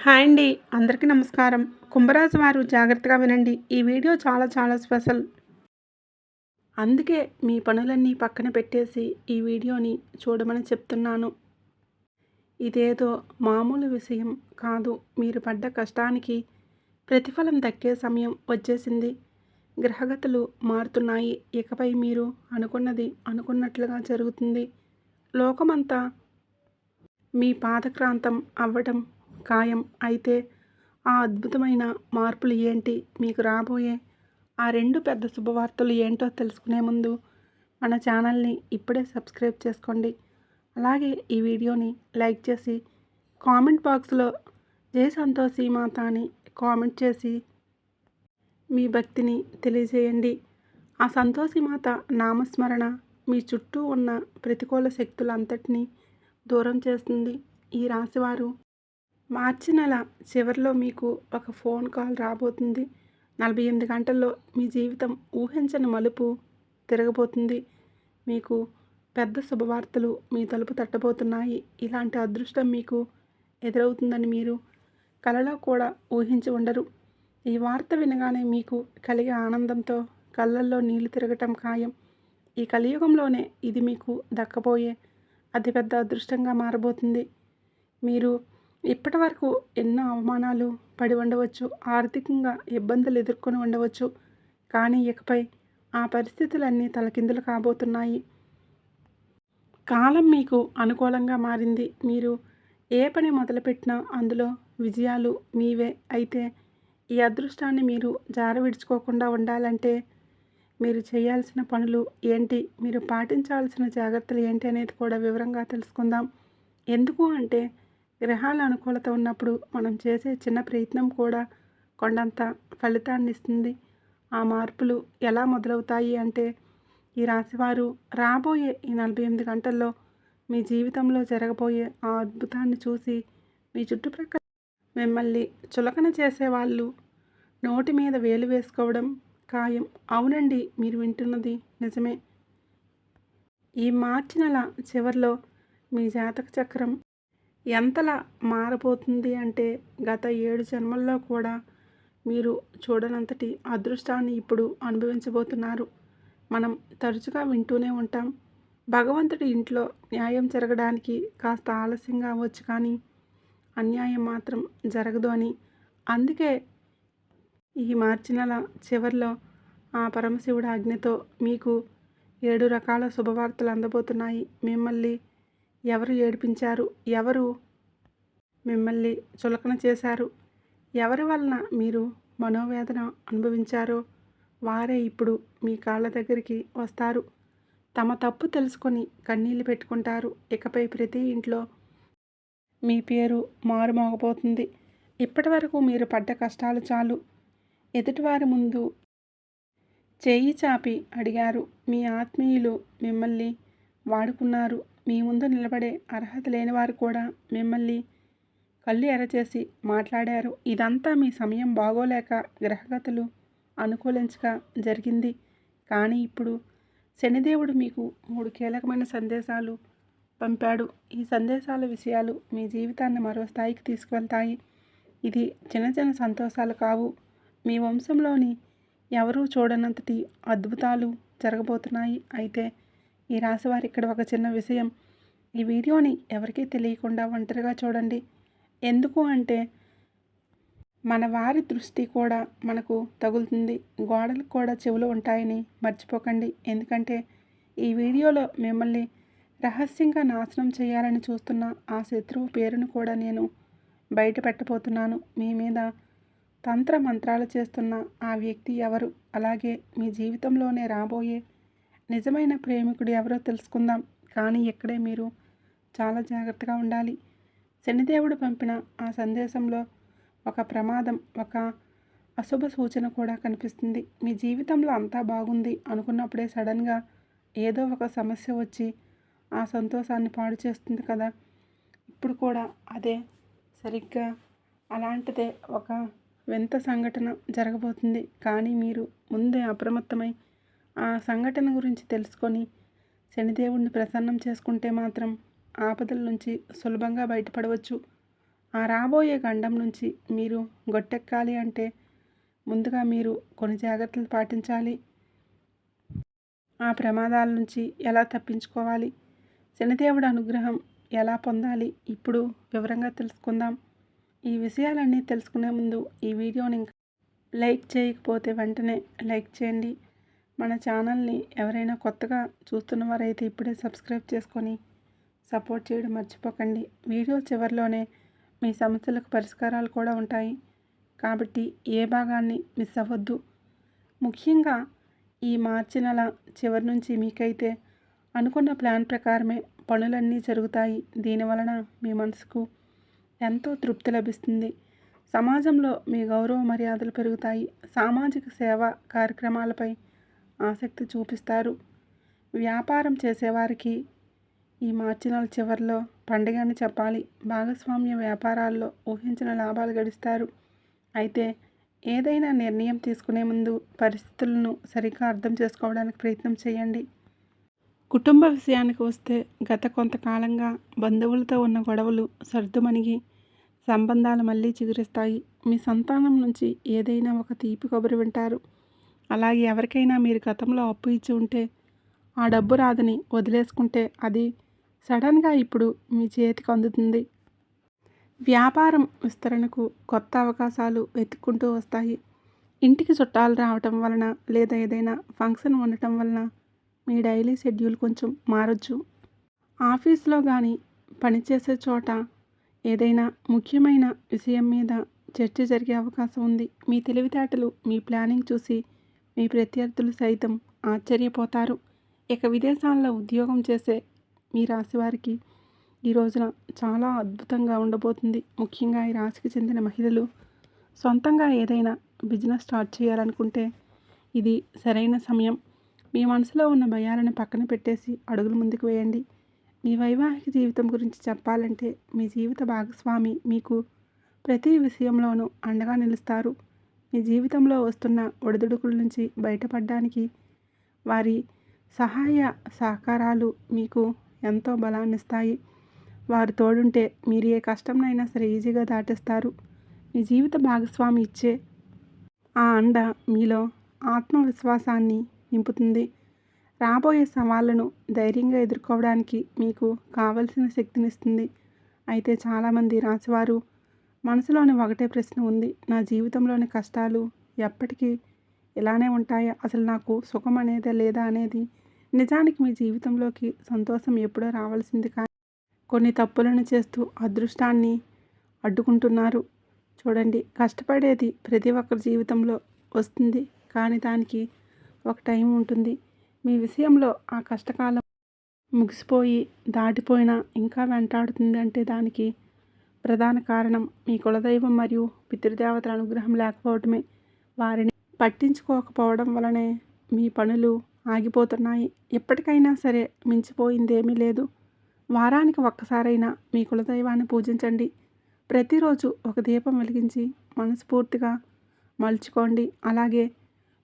Hi అండి. అందరికీ నమస్కారం. కుంభరాశి వారు జాగ్రత్తగా వినండి. ఈ వీడియో చాలా స్పెషల్. అందుకే మీ పనులన్నీ పక్కన పెట్టేసి ఈ వీడియోని చూడమని చెప్తున్నాను. ఇదేదో మామూలు విషయం కాదు. మీరు పడ్డ కష్టానికి ప్రతిఫలం దక్కే సమయం వచ్చేసింది. గ్రహగతులు మారుతున్నాయి. ఇకపై మీరు అనుకున్నది అనుకున్నట్లుగా జరుగుతుంది. లోకమంతా మీ పాదక్రాంతం అవ్వటం ఖాయం. అయితే ఆ అద్భుతమైన మార్పులు ఏంటి, మీకు రాబోయే ఆ 2 పెద్ద శుభవార్తలు ఏంటో తెలుసుకునే ముందు మన ఛానల్ని ఇప్పుడే సబ్స్క్రైబ్ చేసుకోండి. అలాగే ఈ వీడియోని లైక్ చేసి కామెంట్ బాక్స్లో జై సంతోషి మాత అని కామెంట్ చేసి మీ భక్తిని తెలియజేయండి. ఆ సంతోషి మాత నామస్మరణ మీ చుట్టూ ఉన్న ప్రతికూల శక్తులంతటినీ దూరం చేస్తుంది. ఈ రాశివారు మార్చి నెల చివరిలో మీకు ఒక ఫోన్ కాల్ రాబోతుంది. 48 గంటల్లో మీ జీవితం ఊహించని మలుపు తిరగబోతుంది. మీకు పెద్ద శుభవార్తలు మీ తలుపు తట్టబోతున్నాయి. ఇలాంటి అదృష్టం మీకు ఎదురవుతుందని మీరు కలలో కూడా ఊహించి ఉండరు. ఈ వార్త వినగానే మీకు కలిగే ఆనందంతో కళ్ళల్లో నీళ్లు తిరగటం ఖాయం. ఈ కలియుగంలోనే ఇది మీకు దక్కబోయే అతిపెద్ద అదృష్టంగా మారబోతుంది. మీరు ఇప్పటి వరకు ఎన్నో అవమానాలు పడి ఉండవచ్చు, ఆర్థికంగా ఇబ్బందులు ఎదుర్కొని ఉండవచ్చు. కానీ ఇకపై ఆ పరిస్థితులన్నీ తలకిందులు కాబోతున్నాయి. కాలం మీకు అనుకూలంగా మారింది. మీరు ఏ పని మొదలుపెట్టినా అందులో విజయాలు మీవే. అయితే ఈ అదృష్టాన్ని మీరు జారవిడుచుకోకుండా ఉండాలంటే మీరు చేయాల్సిన పనులు ఏంటి, మీరు పాటించాల్సిన జాగ్రత్తలు ఏంటి అనేది కూడా వివరంగా తెలుసుకుందాం. ఎందుకు అంటే గ్రహాల అనుకూలత ఉన్నప్పుడు మనం చేసే చిన్న ప్రయత్నం కూడా కొండంత ఫలితాన్ని ఇస్తుంది. ఆ మార్పులు ఎలా మొదలవుతాయి అంటే ఈ రాశివారు రాబోయే ఈ 48 గంటల్లో మీ జీవితంలో జరగబోయే ఆ అద్భుతాన్ని చూసి మీ చుట్టుప్రక్కల మిమ్మల్ని చులకన చేసేవాళ్ళు నోటి మీద వేలు వేసుకోవడం ఖాయం. అవునండి, మీరు వింటున్నది నిజమే. ఈ మార్చి నెల చివరిలో మీ జాతక చక్రం ఎంతలా మారబోతుంది అంటే గత 7 జన్మల్లో కూడా మీరు చూడనంతటి అదృష్టాన్ని ఇప్పుడు అనుభవించబోతున్నారు. మనం తరచుగా వింటూనే ఉంటాం, భగవంతుడి ఇంట్లో న్యాయం జరగడానికి కాస్త ఆలస్యంగా అవ్వచ్చు కానీ అన్యాయం మాత్రం జరగదు అని. అందుకే ఈ మార్చి నెల చివరిలో ఆ పరమశివుడి ఆజ్ఞతో మీకు 7 రకాల శుభవార్తలు అందబోతున్నాయి. మిమ్మల్ని ఎవరు ఏడిపించారు, ఎవరు మిమ్మల్ని చులకన చేశారు, ఎవరి వలన మీరు మనోవేదన అనుభవించారో వారే ఇప్పుడు మీ కాళ్ళ దగ్గరికి వస్తారు. తమ తప్పు తెలుసుకొని కన్నీళ్లు పెట్టుకుంటారు. ఇకపై ప్రతి ఇంట్లో మీ పేరు మారుమోగబోతుంది. ఇప్పటి వరకు మీరు పడ్డ కష్టాలు చాలు. ఎదుటివారి ముందు చేయి చాపి అడిగారు. మీ ఆత్మీయులు మిమ్మల్ని వాడుకున్నారు. మీ ముందు నిలబడే అర్హత లేనివారు కూడా మిమ్మల్ని కళ్ళు ఎర్రచేసి మాట్లాడారు. ఇదంతా మీ సమయం బాగోలేక గ్రహగతులు అనుకూలించక జరిగింది. కానీ ఇప్పుడు శనిదేవుడు మీకు 3 కీలకమైన సందేశాలు పంపాడు. ఈ సందేశాల విషయాలు మీ జీవితాన్ని మరో స్థాయికి తీసుకువెళ్తాయి. ఇది చిన్న సంతోషాలు కావు. మీ వంశంలోని ఎవరూ చూడనంతటి అద్భుతాలు జరగబోతున్నాయి. అయితే ఈ రాశివారు ఇక్కడ ఒక చిన్న విషయం, ఈ వీడియోని ఎవరికీ తెలియకుండా ఒంటరిగా చూడండి. ఎందుకు అంటే మన వారి దృష్టి కూడా మనకు తగులుతుంది. గోడలకు కూడా చెవులు ఉంటాయని మర్చిపోకండి. ఎందుకంటే ఈ వీడియోలో మిమ్మల్ని రహస్యంగా నాశనం చేయాలని చూస్తున్న ఆ శత్రువు పేరును కూడా నేను బయట పెట్టబోతున్నాను. మీ మీద తంత్ర మంత్రాలు చేస్తున్న ఆ వ్యక్తి ఎవరు, అలాగే మీ జీవితంలోనే రాబోయే నిజమైన ప్రేమికుడు ఎవరో తెలుసుకుందాం. కానీ ఇక్కడే మీరు చాలా జాగ్రత్తగా ఉండాలి. శనిదేవుడు పంపిన ఆ సందేశంలో ఒక ప్రమాదం, ఒక అశుభ సూచన కూడా కనిపిస్తుంది. మీ జీవితంలో అంతా బాగుంది అనుకున్నప్పుడే సడన్గా ఏదో ఒక సమస్య వచ్చి ఆ సంతోషాన్ని పాడు చేస్తుంది కదా. ఇప్పుడు కూడా అదే సరిగ్గా అలాంటిదే ఒక వింత సంఘటన జరగబోతుంది. కానీ మీరు ముందే అప్రమత్తమై ఆ సంఘటన గురించి తెలుసుకొని శనిదేవుడిని ప్రసన్నం చేసుకుంటే మాత్రం ఆపదల నుంచి సులభంగా బయటపడవచ్చు. ఆ రాబోయే గండం నుంచి మీరు గట్టెక్కాలి అంటే ముందుగా మీరు కొన్ని జాగ్రత్తలు పాటించాలి. ఆ ప్రమాదాల నుంచి ఎలా తప్పించుకోవాలి, శనిదేవుడి అనుగ్రహం ఎలా పొందాలి, ఇప్పుడు వివరంగా తెలుసుకుందాం. ఈ విషయాలన్నీ తెలుసుకునే ముందు ఈ వీడియోని లైక్ చేయకపోతే వెంటనే లైక్ చేయండి. మన ఛానల్ని ఎవరైనా కొత్తగా చూస్తున్నవారైతే ఇప్పుడే సబ్స్క్రైబ్ చేసుకొని సపోర్ట్ చేయడం మర్చిపోకండి. వీడియో చివరిలోనే మీ సమస్యలకు పరిష్కారాలు కూడా ఉంటాయి కాబట్టి ఏ భాగాన్ని మిస్ అవ్వద్దు. ముఖ్యంగా ఈ మార్చి నెల చివరి నుంచి మీకైతే అనుకున్న ప్లాన్ ప్రకారమే పనులన్నీ జరుగుతాయి. దీనివలన మీ మనసుకు ఎంతో తృప్తి లభిస్తుంది. సమాజంలో మీ గౌరవ మర్యాదలు పెరుగుతాయి. సామాజిక సేవా కార్యక్రమాలపై ఆసక్తి చూపిస్తారు. వ్యాపారం చేసేవారికి ఈ మార్చి నెల చివరిలో పండుగ అని చెప్పాలి. భాగస్వామ్య వ్యాపారాల్లో ఊహించిన లాభాలు గడిస్తారు. అయితే ఏదైనా నిర్ణయం తీసుకునే ముందు పరిస్థితులను సరిగ్గా అర్థం చేసుకోవడానికి ప్రయత్నం చేయండి. కుటుంబ విషయానికి వస్తే గత కొంతకాలంగా బంధువులతో ఉన్న గొడవలు సర్దుమణిగి సంబంధాలు మళ్ళీ చిగురిస్తాయి. మీ సంతానం నుంచి ఏదైనా ఒక తీపి కబురు వింటారు. అలాగే ఎవరికైనా మీరు గతంలో అప్పు ఇచ్చి ఉంటే ఆ డబ్బు రాదని వదిలేసుకుంటే అది సడన్గా ఇప్పుడు మీ చేతికి అందుతుంది. వ్యాపారం విస్తరణకు కొత్త అవకాశాలు వెతుక్కుంటూ వస్తాయి. ఇంటికి చుట్టాలు రావటం వలన లేదా ఏదైనా ఫంక్షన్ ఉండటం వలన మీ డైలీ షెడ్యూల్ కొంచెం మారొచ్చు. ఆఫీస్లో కానీ పనిచేసే చోట ఏదైనా ముఖ్యమైన విషయం మీద చర్చ జరిగే అవకాశం ఉంది. మీ తెలివితేటలు, మీ ప్లానింగ్ చూసి మీ ప్రత్యర్థులు సైతం ఆశ్చర్యపోతారు. ఇక విదేశాల్లో ఉద్యోగం చేసే మీ రాశి వారికి ఈ రోజున చాలా అద్భుతంగా ఉండబోతుంది. ముఖ్యంగా ఈ రాశికి చెందిన మహిళలు సొంతంగా ఏదైనా బిజినెస్ స్టార్ట్ చేయాలనుకుంటే ఇది సరైన సమయం. మీ మనసులో ఉన్న భయాలను పక్కన పెట్టేసి అడుగులు ముందుకు వేయండి. మీ వైవాహిక జీవితం గురించి చెప్పాలంటే మీ జీవిత భాగస్వామి మీకు ప్రతి విషయంలోనూ అండగా నిలుస్తారు. మీ జీవితంలో వస్తున్న ఒడిదుడుకుల నుంచి బయటపడడానికి వారి సహాయ సహకారాలు మీకు ఎంతో బలాన్నిస్తాయి. వారు తోడుంటే మీరు ఏ కష్టంనైనా సరే ఈజీగా దాటేస్తారు. మీ జీవిత భాగస్వామి ఇచ్చే ఆ అండ మీలో ఆత్మవిశ్వాసాన్ని నింపుతుంది. రాబోయే సవాళ్లను ధైర్యంగా ఎదుర్కోవడానికి మీకు కావలసిన శక్తినిస్తుంది. అయితే చాలామంది రాశివారు మనసులోని ఒకటే ప్రశ్న ఉంది. నా జీవితంలోని కష్టాలు ఎప్పటికీ ఇలానే ఉంటాయా? అసలు నాకు సుఖం అనేదే లేదా అనేది. నిజానికి మీ జీవితంలోకి సంతోషం ఎప్పుడో రావాల్సింది కానీ కొన్ని తప్పులను చేస్తూ అదృష్టాన్ని అడ్డుకుంటున్నారు. చూడండి, కష్టపడేది ప్రతి ఒక్కరి జీవితంలో వస్తుంది కానీ దానికి ఒక టైం ఉంటుంది. మీ విషయంలో ఆ కష్టకాలం ముగిసిపోయి దాటిపోయినా ఇంకా వెంటాడుతుంది అంటే దానికి ప్రధాన కారణం మీ కులదైవం మరియు పితృదేవతల అనుగ్రహం లేకపోవడమే. వారిని పట్టించుకోకపోవడం వలనే మీ పనులు ఆగిపోతున్నాయి. ఎప్పటికైనా సరే మించిపోయిందేమీ లేదు. వారానికి ఒక్కసారైనా మీ కులదైవాన్ని పూజించండి. ప్రతిరోజు ఒక దీపం వెలిగించి మనస్ఫూర్తిగా మలుచుకోండి. అలాగే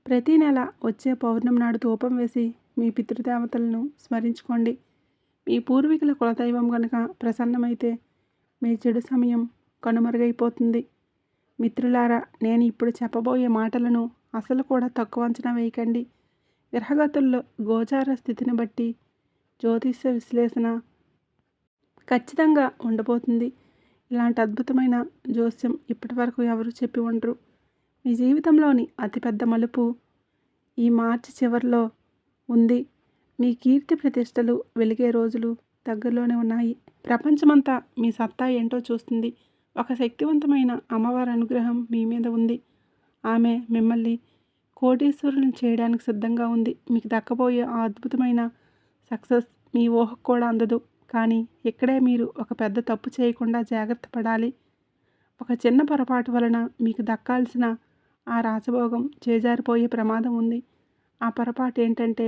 ప్రతి నెల వచ్చే పౌర్ణమి నాడు ధూపం వేసి మీ పితృదేవతలను స్మరించుకోండి. మీ పూర్వీకుల కులదైవం కనుక ప్రసన్నమైతే మీ చెడు సమయం కనుమరుగైపోతుంది. మిత్రులారా, నేను ఇప్పుడు చెప్పబోయే మాటలను అసలు కూడా తక్కువ అంచనా వేయకండి. గ్రహగతుల్లో గోచార స్థితిని బట్టి జ్యోతిష్య విశ్లేషణ ఖచ్చితంగా ఉండబోతుంది. ఇలాంటి అద్భుతమైన జోస్యం ఇప్పటివరకు ఎవరు చెప్పి ఉండరు. మీ జీవితంలోని అతిపెద్ద మలుపు ఈ మార్చి చివరిలో ఉంది. మీ కీర్తి ప్రతిష్టలు వెలిగే రోజులు దగ్గరలోనే ఉన్నాయి. ప్రపంచమంతా మీ సత్తా ఏంటో చూస్తుంది. ఒక శక్తివంతమైన అమ్మవారి అనుగ్రహం మీ మీద ఉంది. ఆమె మిమ్మల్ని కోటీశ్వరులను చేయడానికి సిద్ధంగా ఉంది. మీకు దక్కబోయే ఆ అద్భుతమైన సక్సెస్ మీ ఊహకు కూడా అందదు. కానీ ఇక్కడే మీరు ఒక పెద్ద తప్పు చేయకుండా జాగ్రత్త పడాలి. ఒక చిన్న పొరపాటు వలన మీకు దక్కాల్సిన ఆ రాజభోగం చేజారిపోయే ప్రమాదం ఉంది. ఆ పొరపాటు ఏంటంటే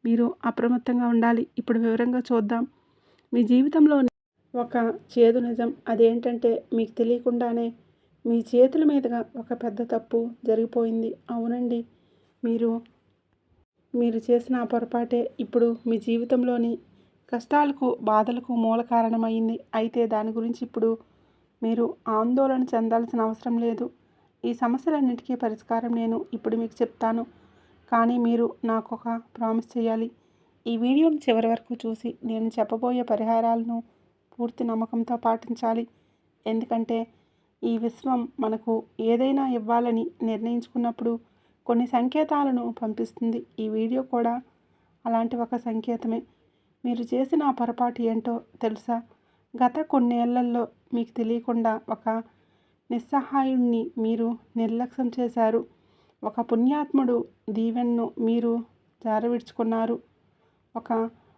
మీరు అప్రమత్తంగా ఉండాలి. ఇప్పుడు వివరంగా చూద్దాం. మీ జీవితంలో ఒక చేదు నిజం. అదేంటంటే మీకు తెలియకుండానే మీ చేతుల మీదుగా ఒక పెద్ద తప్పు జరిగిపోయింది. అవునండి, మీరు చేసిన ఆ పొరపాటే ఇప్పుడు మీ జీవితంలోని కష్టాలకు బాధలకు మూల కారణమైంది. అయితే దాని గురించి ఇప్పుడు మీరు ఆందోళన చెందాల్సిన అవసరం లేదు. ఈ సమస్యలన్నిటికీ పరిష్కారం నేను ఇప్పుడు మీకు చెప్తాను. కానీ మీరు నాకు ఒక ప్రామిస్ చేయాలి. ఈ వీడియోని చివరి వరకు చూసి నేను చెప్పబోయే పరిహారాలను పూర్తి నమ్మకంతో పాటించాలి. ఎందుకంటే ఈ విశ్వం మనకు ఏదైనా ఇవ్వాలని నిర్ణయించుకున్నప్పుడు కొన్ని సంకేతాలను పంపిస్తుంది. ఈ వీడియో కూడా అలాంటి ఒక సంకేతమే. మీరు చేసిన ఆ పొరపాటు ఏంటో తెలుసా? గత కొన్నేళ్లలో మీకు తెలియకుండా ఒక నిస్సహాయుణ్ణి మీరు నిర్లక్ష్యం చేశారు. ఒక పుణ్యాత్ముడు దీవెనను మీరు జారవిడుచుకున్నారు. ఒక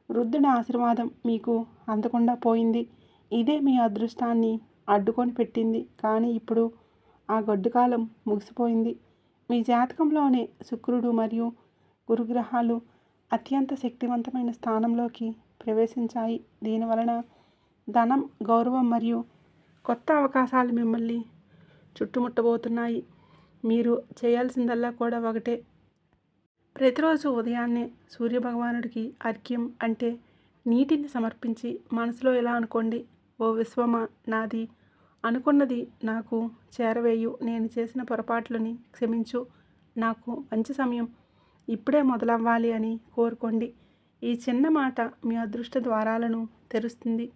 వృద్ధుడి ఆశీర్వాదం మీకు అందకుండా పోయింది. ఇదే మీ అదృష్టాన్ని అడ్డుకొని పెట్టింది. కానీ ఇప్పుడు ఆ గడ్డు కాలం ముగిసిపోయింది. మీ జాతకంలోనే శుక్రుడు మరియు గురుగ్రహాలు అత్యంత శక్తివంతమైన స్థానంలోకి ప్రవేశించాయి. దీనివలన ధనం, గౌరవం మరియు కొత్త అవకాశాలు మిమ్మల్ని చుట్టుముట్టబోతున్నాయి. మీరు చేయాల్సిందల్లా కూడా ఒకటే. ప్రతిరోజు ఉదయాన్నే సూర్యభగవానుడికి అర్ఘ్యం అంటే నీటిని సమర్పించి మనసులో ఇలా అనుకోండి: ఓ విశ్వమా, నాది అనుకున్నది నాకు చేరవేయు. నేను చేసిన పొరపాట్లని క్షమించు. నాకు మంచి సమయం ఇప్పుడే మొదలవ్వాలి అని కోరుకోండి. ఈ చిన్న మాట మీ అదృష్ట ద్వారాలను తెరుస్తుంది.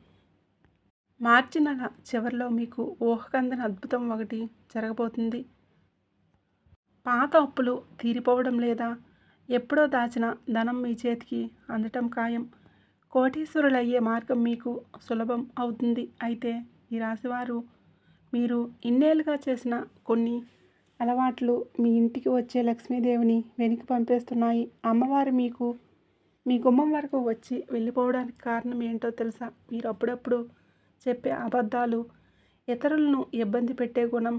మార్చి నెల చివరిలో మీకు ఊహకందని అద్భుతం ఒకటి జరగబోతుంది. పాత అప్పులు తీరిపోవడం లేదా ఎప్పుడో దాచిన ధనం మీ చేతికి అందటం ఖాయం. కోటీశ్వరులయ్యే మార్గం మీకు సులభం అవుతుంది. అయితే ఈ రాశివారు మీరు ఇన్నేళ్ళుగా చేసిన కొన్ని అలవాట్లు మీ ఇంటికి వచ్చే లక్ష్మీదేవిని వెనక్కి పంపేస్తున్నాయి. అమ్మవారు మీ గుమ్మం వరకు వచ్చి వెళ్ళిపోవడానికి కారణం ఏంటో తెలుసా? మీరు అప్పుడప్పుడు చెప్పే అబద్ధాలు, ఇతరులను ఇబ్బంది పెట్టే గుణం,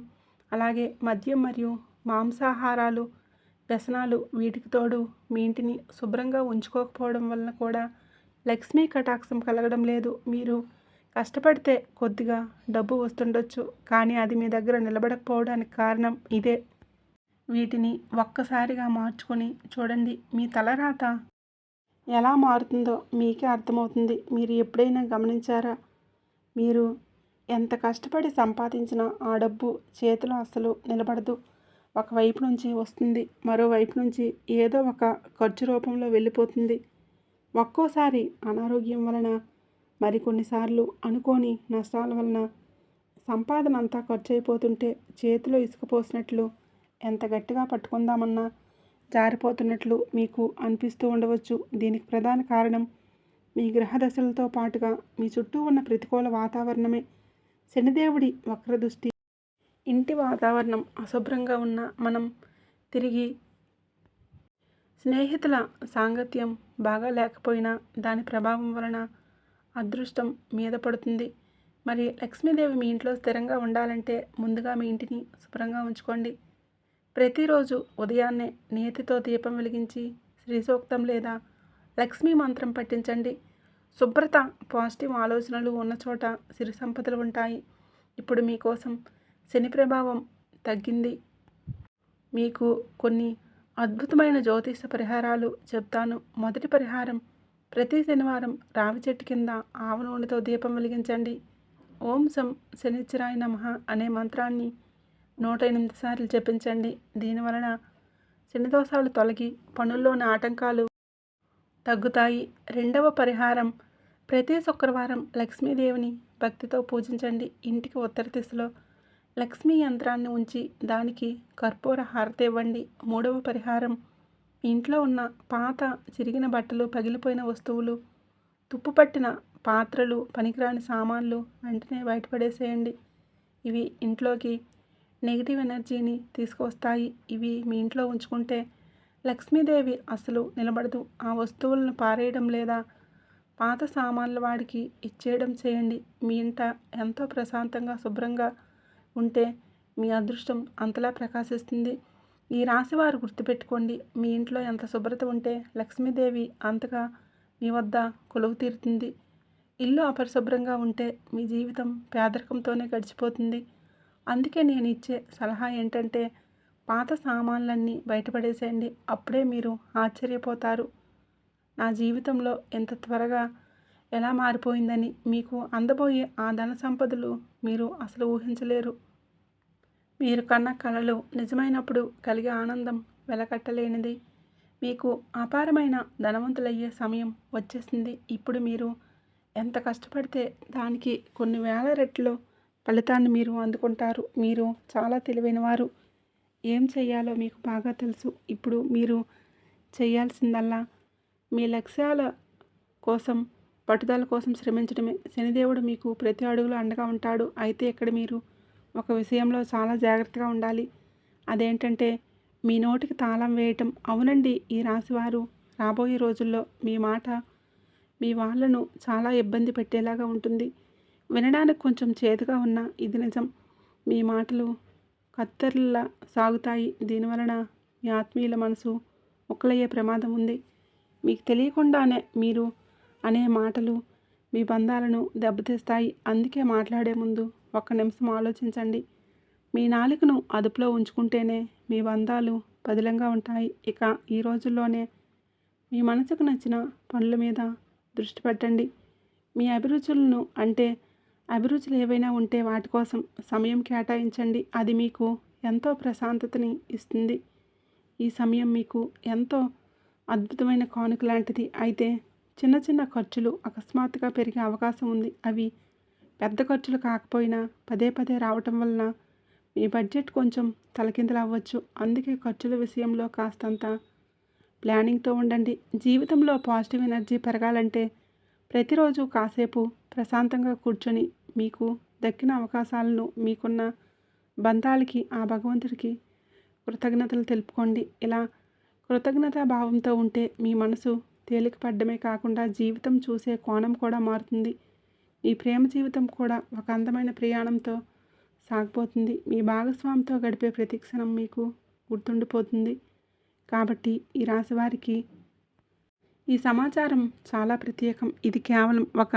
అలాగే మద్యం మరియు మాంసాహారాలు, వ్యసనాలు, వీటికి తోడు మీ ఇంటిని శుభ్రంగా ఉంచుకోకపోవడం వలన కూడా లక్ష్మీ కటాక్షం కలగడం లేదు. మీరు కష్టపడితే కొద్దిగా డబ్బు వస్తుండొచ్చు, కానీ అది మీ దగ్గర నిలబడకపోవడానికి కారణం ఇదే. వీటిని ఒక్కసారిగా మార్చుకొని చూడండి. మీ తలరాత ఎలా మారుతుందో మీకే అర్థమవుతుంది. మీరు ఎప్పుడైనా గమనించారా? మీరు ఎంత కష్టపడి సంపాదించినా ఆ డబ్బు చేతిలో అస్సలు నిలబడదు. ఒకవైపు నుంచి వస్తుంది, మరోవైపు నుంచి ఏదో ఒక ఖర్చు రూపంలో వెళ్ళిపోతుంది. ఒక్కోసారి అనారోగ్యం వలన, మరికొన్నిసార్లు అనుకోని నష్టాల వలన సంపాదన అంతా ఖర్చు అయిపోతుంటే చేతిలో ఇసుక పోసినట్లు, ఎంత గట్టిగా పట్టుకుందామన్నా జారిపోతున్నట్లు మీకు అనిపిస్తూ ఉండవచ్చు. దీనికి ప్రధాన కారణం మీ గ్రహదశలతో పాటుగా మీ చుట్టూ ఉన్న ప్రతికూల వాతావరణమే. శనిదేవుడి వక్రదృష్టి, ఇంటి వాతావరణం అశుభ్రంగా ఉన్న మనం తిరిగి స్నేహితుల సాంగత్యం బాగా లేకపోయినా దాని ప్రభావం వలన అదృష్టం మీద పడుతుంది. మరి లక్ష్మీదేవి మీ ఇంట్లో స్థిరంగా ఉండాలంటే ముందుగా మీ ఇంటిని శుభ్రంగా ఉంచుకోండి. ప్రతిరోజు ఉదయాన్నే నేతితో దీపం వెలిగించి శ్రీ సూక్తం లేదా లక్ష్మీ మంత్రం పఠించండి. శుభ్రత, పాజిటివ్ ఆలోచనలు ఉన్న చోట సిరి సంపదలు ఉంటాయి. ఇప్పుడు మీకోసం శని ప్రభావం తగ్గింది. మీకు కొన్ని అద్భుతమైన జ్యోతిష పరిహారాలు చెప్తాను. మొదటి పరిహారం: ప్రతి శనివారం రావి చెట్టు కింద ఆవ నూనెతో దీపం వెలిగించండి. ఓం శం శనిశ్చరాయ నమః అనే మంత్రాన్ని 108 సార్లు జపించండి. దీనివలన శని దోషాలు తొలగి పనుల్లోని ఆటంకాలు తగ్గుతాయి. రెండవ పరిహారం: ప్రతి శుక్రవారం లక్ష్మీదేవిని భక్తితో పూజించండి. ఇంటికి ఉత్తర దిశలో లక్ష్మీ యంత్రాన్ని ఉంచి దానికి కర్పూర హారతి ఇవ్వండి. మూడవ పరిహారం: ఇంట్లో ఉన్న పాత చిరిగిన బట్టలు, పగిలిపోయిన వస్తువులు, తుప్పు పట్టిన పాత్రలు, పనికిరాని సామాన్లు వెంటనే బయటపడేసేయండి. ఇవి ఇంట్లోకి నెగిటివ్ ఎనర్జీని తీసుకొస్తాయి. ఇవి మీ ఇంట్లో ఉంచుకుంటే లక్ష్మీదేవి అసలు నిలబడదు. ఆ వస్తువులను పారేయడం లేదా పాత సామాన్ల వాడికి ఇచ్చేయడం చేయండి. మీ ఇంట ఎంతో ప్రశాంతంగా, శుభ్రంగా ఉంటే మీ అదృష్టం అంతలా ప్రకాశిస్తుంది. ఈ రాశివారు గుర్తుపెట్టుకోండి: మీ ఇంట్లో ఎంత శుభ్రత ఉంటే లక్ష్మీదేవి అంతగా మీ వద్ద కొలువు తీరుతుంది. ఇల్లు అపరిశుభ్రంగా ఉంటే మీ జీవితం పేదరికంతోనే గడిచిపోతుంది. అందుకే నేను ఇచ్చే సలహా ఏంటంటే పాత సామాన్లన్నీ బయటపడేసేయండి. అప్పుడే మీరు ఆశ్చర్యపోతారు, నా జీవితంలో ఎంత త్వరగా ఎలా మారిపోయిందని, మీకు అందబోయే ఆ ధన సంపదలు మీరు అసలు ఊహించలేరు. మీరు కన్న కలలు నిజమైనప్పుడు కలిగే ఆనందం వెలకట్టలేనిది. మీకు అపారమైన ధనవంతులయ్యే సమయం వచ్చేసింది. ఇప్పుడు మీరు ఎంత కష్టపడితే దానికి కొన్ని వేల రెట్లు ఫలితాన్ని మీరు అందుకుంటారు. మీరు చాలా తెలివైనవారు. ఏం చెయ్యాలో మీకు బాగా తెలుసు. ఇప్పుడు మీరు చేయాల్సిందల్లా మీ లక్ష్యాల కోసం, పట్టుదల కోసం శ్రమించడమే. శనిదేవుడు మీకు ప్రతి అడుగులో అండగా ఉంటాడు. అయితే ఇక్కడ మీరు ఒక విషయంలో చాలా జాగ్రత్తగా ఉండాలి. అదేంటంటే మీ నోటికి తాళం వేయటం. అవునండి, ఈ రాశివారు రాబోయే రోజుల్లో మీ మాట మీ వాళ్ళను చాలా ఇబ్బంది పెట్టేలాగా ఉంటుంది. వినడానికి కొంచెం చేదుగా ఉన్నా ఇది నిజం. మీ మాటలు కత్తెరలా సాగుతాయి. దీనివలన మీ ఆత్మీయుల మనసు ముక్కలయ్యే ప్రమాదం ఉంది. మీకు తెలియకుండానే మీరు అనే మాటలు మీ బంధాలను దెబ్బతీస్తాయి. అందుకే మాట్లాడే ముందు ఒక్క నిమిషం ఆలోచించండి. మీ నాలుకను అదుపులో ఉంచుకుంటేనే మీ బంధాలు పదిలంగా ఉంటాయి. ఇక ఈ రోజుల్లోనే మీ మనసుకు నచ్చిన పనుల మీద దృష్టి పెట్టండి. మీ అభిరుచులు ఏవైనా ఉంటే వాటి కోసం సమయం కేటాయించండి. అది మీకు ఎంతో ప్రశాంతతని ఇస్తుంది. ఈ సమయం మీకు ఎంతో అద్భుతమైన కానుక లాంటిది. అయితే చిన్న చిన్న ఖర్చులు అకస్మాత్తుగా పెరిగే అవకాశం ఉంది. అవి పెద్ద ఖర్చులు కాకపోయినా పదే పదే రావటం వలన మీ బడ్జెట్ కొంచెం తలకిందులవ్వచ్చు. అందుకే ఖర్చుల విషయంలో కాస్తంత ప్లానింగ్తో ఉండండి. జీవితంలో పాజిటివ్ ఎనర్జీ పెరగాలంటే ప్రతిరోజు కాసేపు ప్రశాంతంగా కూర్చొని మీకు దక్కిన అవకాశాలను, మీకున్న బంధాలకి, ఆ భగవంతుడికి కృతజ్ఞతలు తెలుపుకోండి. ఇలా కృతజ్ఞతా భావంతో ఉంటే మీ మనసు తేలికపడ్డమే కాకుండా జీవితం చూసే కోణం కూడా మారుతుంది. మీ ప్రేమ జీవితం కూడా ఒక అందమైన ప్రయాణంతో సాగిపోతుంది. మీ భాగస్వామితో గడిపే ప్రతి క్షణం మీకు గుర్తుండిపోతుంది. కాబట్టి ఈ రాశి వారికి ఈ సమాచారం చాలా ప్రత్యేకం. ఇది కేవలం ఒక